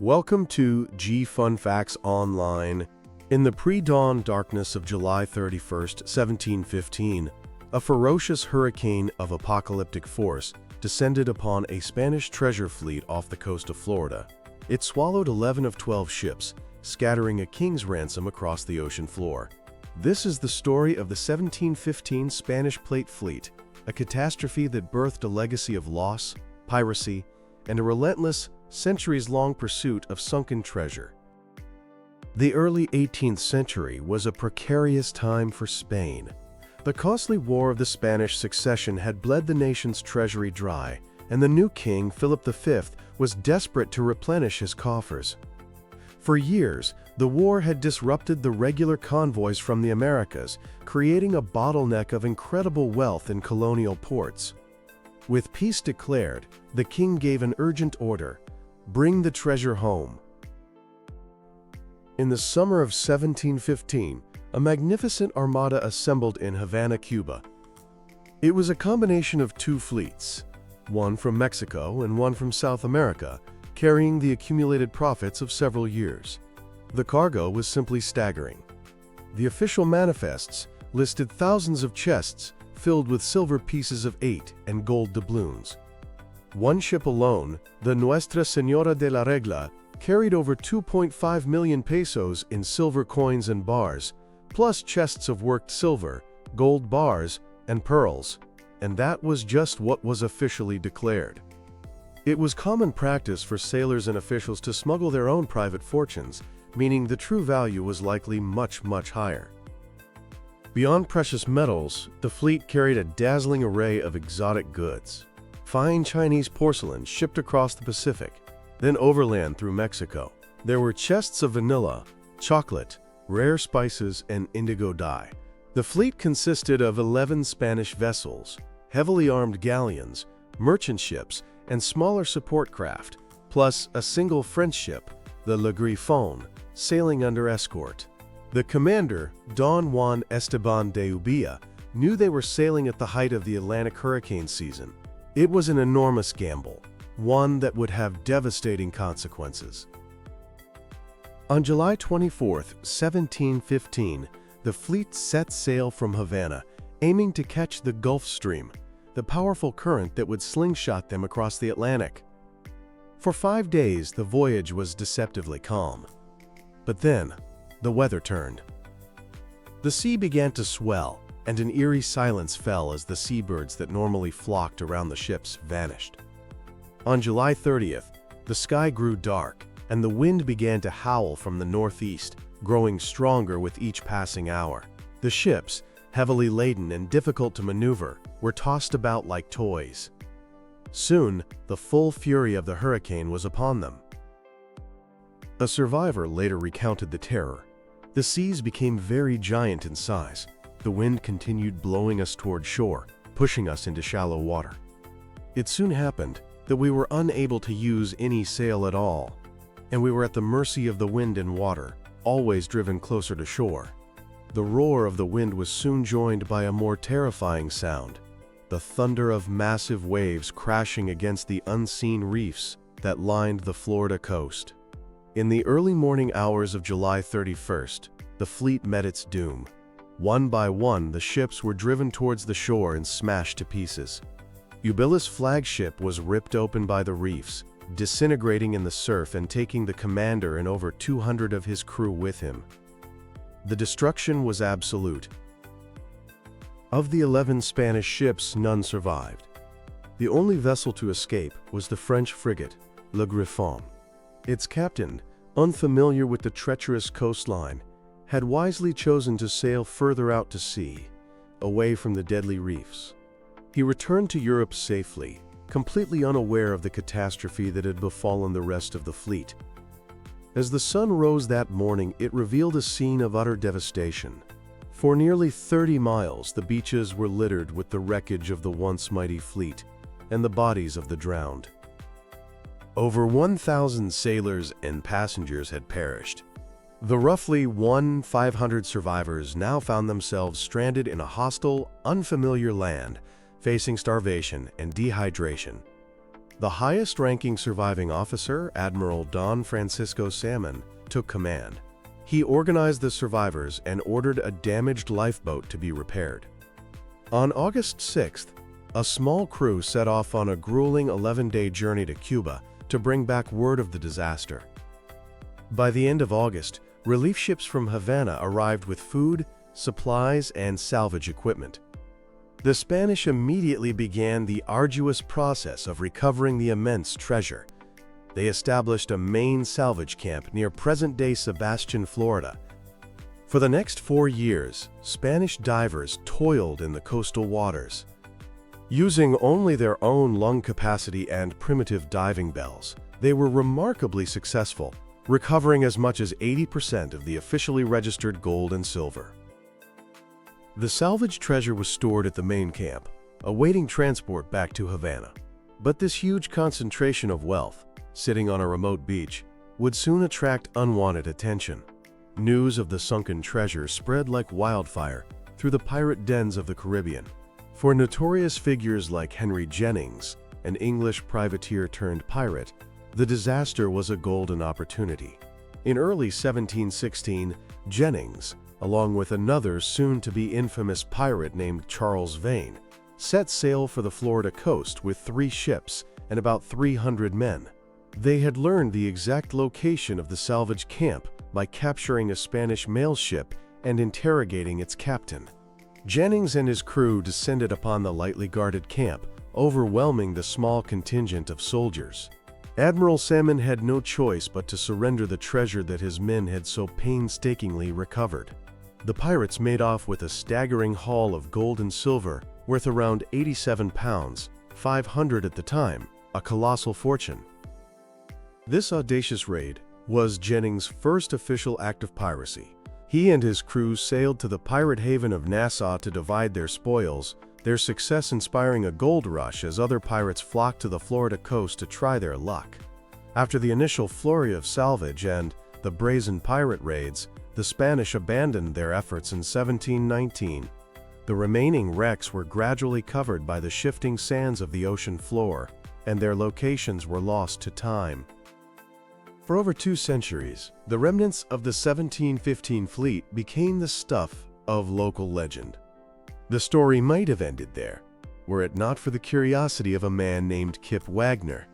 Welcome to G Fun Facts Online. In the pre-dawn darkness of July 31st, 1715, a ferocious hurricane of apocalyptic force descended upon a Spanish treasure fleet off the coast of Florida. It swallowed 11 of 12 ships, scattering a king's ransom across the ocean floor. This is the story of the 1715 Spanish Plate Fleet, a catastrophe that birthed a legacy of loss, piracy, and a relentless, centuries-long pursuit of sunken treasure. The early 18th century was a precarious time for Spain. The costly War of the Spanish Succession had bled the nation's treasury dry, and the new king, Philip V, was desperate to replenish his coffers. For years, the war had disrupted the regular convoys from the Americas, creating a bottleneck of incredible wealth in colonial ports. With peace declared, the king gave an urgent order: bring the treasure home. In the summer of 1715, a magnificent armada assembled in Havana, Cuba. It was a combination of two fleets, one from Mexico and one from South America, carrying the accumulated profits of several years. The cargo was simply staggering. The official manifests listed thousands of chests filled with silver pieces of 8 and gold doubloons. One ship alone, the Nuestra Señora de la Regla, carried over 2.5 million pesos in silver coins and bars, plus chests of worked silver, gold bars, and pearls. And that was just what was officially declared. It was common practice for sailors and officials to smuggle their own private fortunes, meaning the true value was likely much, much higher. Beyond precious metals, the fleet carried a dazzling array of exotic goods. Fine Chinese porcelain shipped across the Pacific, then overland through Mexico. There were chests of vanilla, chocolate, rare spices, and indigo dye. The fleet consisted of 11 Spanish vessels, heavily armed galleons, merchant ships, and smaller support craft, plus a single French ship, the Le Griffon, sailing under escort. The commander, Don Juan Esteban de Ubilla, knew they were sailing at the height of the Atlantic hurricane season. It was an enormous gamble, one that would have devastating consequences. On July 24, 1715, the fleet set sail from Havana, aiming to catch the Gulf Stream, the powerful current that would slingshot them across the Atlantic. For 5 days, the voyage was deceptively calm. But then, the weather turned. The sea began to swell, and an eerie silence fell as the seabirds that normally flocked around the ships vanished. On July 30th, the sky grew dark, and the wind began to howl from the northeast, growing stronger with each passing hour. The ships, heavily laden and difficult to maneuver, were tossed about like toys. Soon, the full fury of the hurricane was upon them. A survivor later recounted the terror. The seas became very giant in size. The wind continued blowing us toward shore, pushing us into shallow water. It soon happened that we were unable to use any sail at all, and we were at the mercy of the wind and water, always driven closer to shore. The roar of the wind was soon joined by a more terrifying sound, the thunder of massive waves crashing against the unseen reefs that lined the Florida coast. In the early morning hours of July 31st, the fleet met its doom. One by one, the ships were driven towards the shore and smashed to pieces. Ubilla's flagship was ripped open by the reefs, disintegrating in the surf and taking the commander and over 200 of his crew with him. The destruction was absolute. Of the 11 Spanish ships, none survived. The only vessel to escape was the French frigate, Le Griffon. Its captain, unfamiliar with the treacherous coastline, had wisely chosen to sail further out to sea, away from the deadly reefs. He returned to Europe safely, completely unaware of the catastrophe that had befallen the rest of the fleet. As the sun rose that morning, it revealed a scene of utter devastation. For nearly 30 miles, the beaches were littered with the wreckage of the once mighty fleet and the bodies of the drowned. Over 1,000 sailors and passengers had perished. The roughly 1,500 survivors now found themselves stranded in a hostile, unfamiliar land, facing starvation and dehydration. The highest-ranking surviving officer, Admiral Don Francisco Salmon, took command. He organized the survivors and ordered a damaged lifeboat to be repaired. On August 6th, a small crew set off on a grueling 11-day journey to Cuba to bring back word of the disaster. By the end of August, relief ships from Havana arrived with food, supplies, and salvage equipment. The Spanish immediately began the arduous process of recovering the immense treasure. They established a main salvage camp near present-day Sebastian, Florida. For the next 4 years, Spanish divers toiled in the coastal waters. Using only their own lung capacity and primitive diving bells, they were remarkably successful, recovering as much as 80% of the officially registered gold and silver. The salvaged treasure was stored at the main camp, awaiting transport back to Havana. But this huge concentration of wealth, sitting on a remote beach, would soon attract unwanted attention. News of the sunken treasure spread like wildfire through the pirate dens of the Caribbean. For notorious figures like Henry Jennings, an English privateer turned pirate, the disaster was a golden opportunity. In early 1716, Jennings, along with another soon-to-be infamous pirate named Charles Vane, set sail for the Florida coast with 3 ships and about 300 men. They had learned the exact location of the salvage camp by capturing a Spanish mail ship and interrogating its captain. Jennings and his crew descended upon the lightly guarded camp, overwhelming the small contingent of soldiers. Admiral Salmon had no choice but to surrender the treasure that his men had so painstakingly recovered. The pirates made off with a staggering haul of gold and silver worth around 87 pounds, 500 at the time, a colossal fortune. This audacious raid was Jennings' first official act of piracy. He and his crew sailed to the pirate haven of Nassau to divide their spoils, their success inspiring a gold rush as other pirates flocked to the Florida coast to try their luck. After the initial flurry of salvage and the brazen pirate raids, the Spanish abandoned their efforts in 1719. The remaining wrecks were gradually covered by the shifting sands of the ocean floor, and their locations were lost to time. For over 2 centuries, the remnants of the 1715 fleet became the stuff of local legend. The story might have ended there, were it not for the curiosity of a man named Kip Wagner.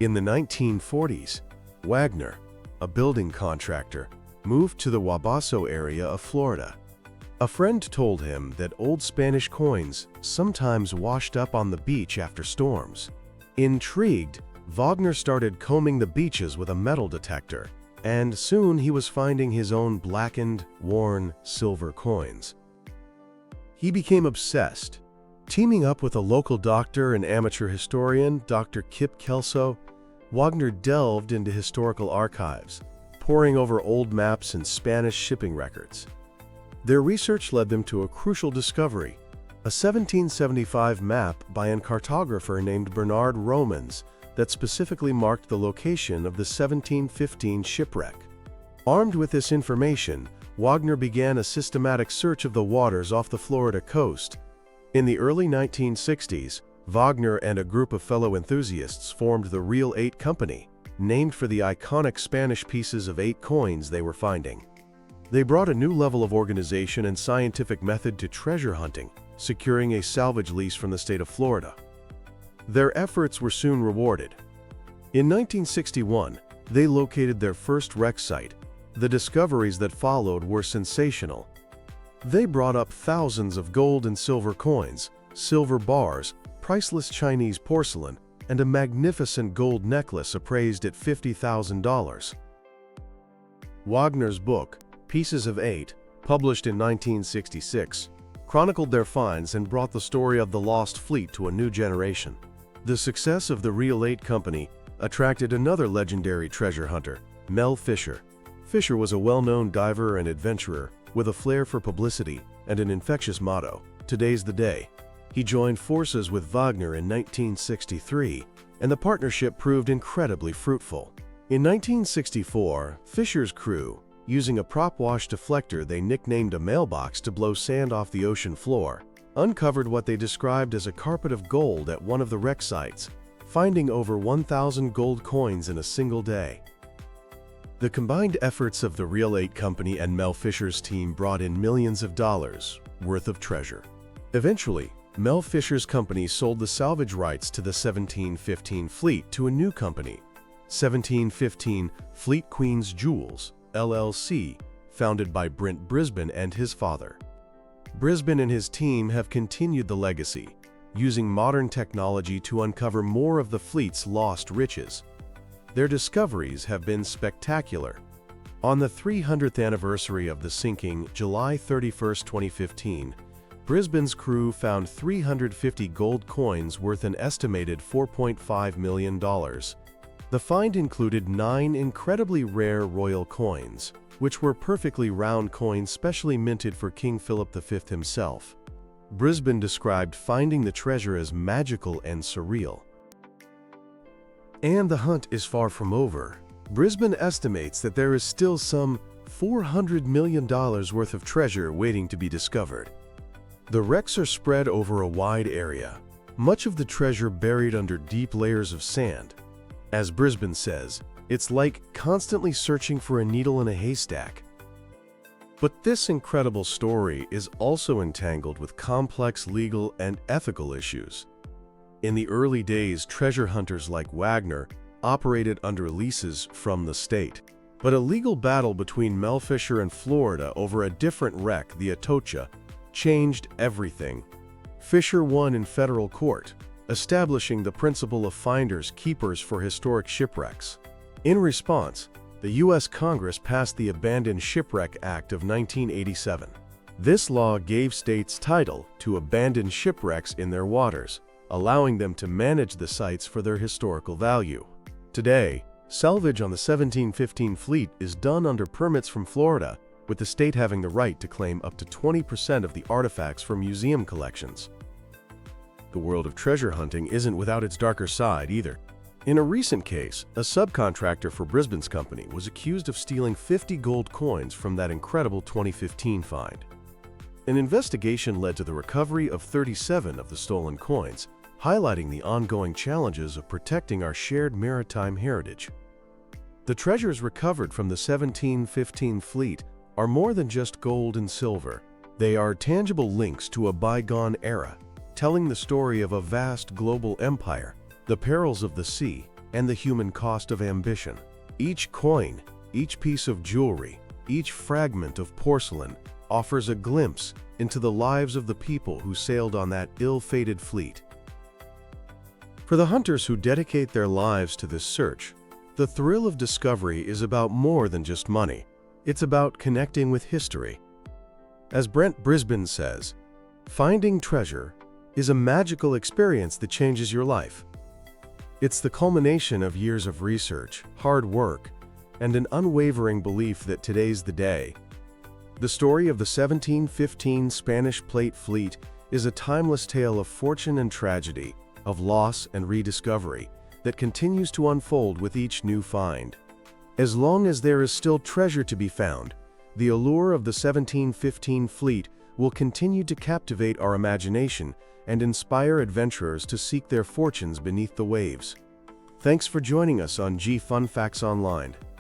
In the 1940s, Wagner, a building contractor, moved to the Wabasso area of Florida. A friend told him that old Spanish coins sometimes washed up on the beach after storms. Intrigued, Wagner started combing the beaches with a metal detector, and soon he was finding his own blackened, worn silver coins. He became obsessed. Teaming up with a local doctor and amateur historian, Dr. Kip Kelso, Wagner delved into historical archives, poring over old maps and Spanish shipping records. Their research led them to a crucial discovery, a 1775 map by a cartographer named Bernard Romans that specifically marked the location of the 1715 shipwreck. Armed with this information, Wagner began a systematic search of the waters off the Florida coast. In the early 1960s, Wagner and a group of fellow enthusiasts formed the Real 8 Company, named for the iconic Spanish pieces of 8 coins they were finding. They brought a new level of organization and scientific method to treasure hunting, securing a salvage lease from the state of Florida. Their efforts were soon rewarded. In 1961, they located their first wreck site. The discoveries that followed were sensational. They brought up thousands of gold and silver coins, silver bars, priceless Chinese porcelain, and a magnificent gold necklace appraised at $50,000. Wagner's book, Pieces of 8, published in 1966, chronicled their finds and brought the story of the lost fleet to a new generation. The success of the Real 8 Company attracted another legendary treasure hunter, Mel Fisher. Fisher was a well-known diver and adventurer with a flair for publicity and an infectious motto, "Today's the day." He joined forces with Wagner in 1963, and the partnership proved incredibly fruitful. In 1964, Fisher's crew, using a prop-wash deflector they nicknamed a mailbox to blow sand off the ocean floor, uncovered what they described as a carpet of gold at one of the wreck sites. finding over 1,000 gold coins in a single day. The combined efforts of the Real 8 Company and Mel Fisher's team brought in millions of dollars worth of treasure. Eventually, Mel Fisher's company sold the salvage rights to the 1715 fleet to a new company, 1715 Fleet Queen's Jewels, LLC, founded by Brent Brisbane and his father. Brisbane and his team have continued the legacy, using modern technology to uncover more of the fleet's lost riches. Their discoveries have been spectacular. On the 300th anniversary of the sinking, July 31, 2015, Brisbane's crew found 350 gold coins worth an estimated $4.5 million. The find included 9 incredibly rare royal coins, which were perfectly round coins specially minted for King Philip V himself. Brisbane described finding the treasure as magical and surreal. And the hunt is far from over. Brisbane estimates that there is still some $400 million worth of treasure waiting to be discovered. The wrecks are spread over a wide area, much of the treasure buried under deep layers of sand. As Brisbane says, it's like constantly searching for a needle in a haystack. But this incredible story is also entangled with complex legal and ethical issues. In the early days, treasure hunters like Wagner operated under leases from the state. But a legal battle between Mel Fisher and Florida over a different wreck, the Atocha, changed everything. Fisher won in federal court, establishing the principle of finders keepers for historic shipwrecks. In response, the U.S. Congress passed the Abandoned Shipwreck Act of 1987. This law gave states title to abandoned shipwrecks in their waters, allowing them to manage the sites for their historical value. Today, salvage on the 1715 fleet is done under permits from Florida, with the state having the right to claim up to 20% of the artifacts from museum collections. The world of treasure hunting isn't without its darker side either. In a recent case, a subcontractor for Brisbane's company was accused of stealing 50 gold coins from that incredible 2015 find. An investigation led to the recovery of 37 of the stolen coins, highlighting the ongoing challenges of protecting our shared maritime heritage. The treasures recovered from the 1715 fleet are more than just gold and silver. They are tangible links to a bygone era, telling the story of a vast global empire, the perils of the sea, and the human cost of ambition. Each coin, each piece of jewelry, each fragment of porcelain offers a glimpse into the lives of the people who sailed on that ill-fated fleet. For the hunters who dedicate their lives to this search, the thrill of discovery is about more than just money. It's about connecting with history. As Brent Brisbane says, finding treasure is a magical experience that changes your life. It's the culmination of years of research, hard work, and an unwavering belief that today's the day. The story of the 1715 Spanish Plate Fleet is a timeless tale of fortune and tragedy, of loss and rediscovery that continues to unfold with each new find. As long as there is still treasure to be found, the allure of the 1715 fleet will continue to captivate our imagination and inspire adventurers to seek their fortunes beneath the waves. Thanks for joining us on Fun Facts Online.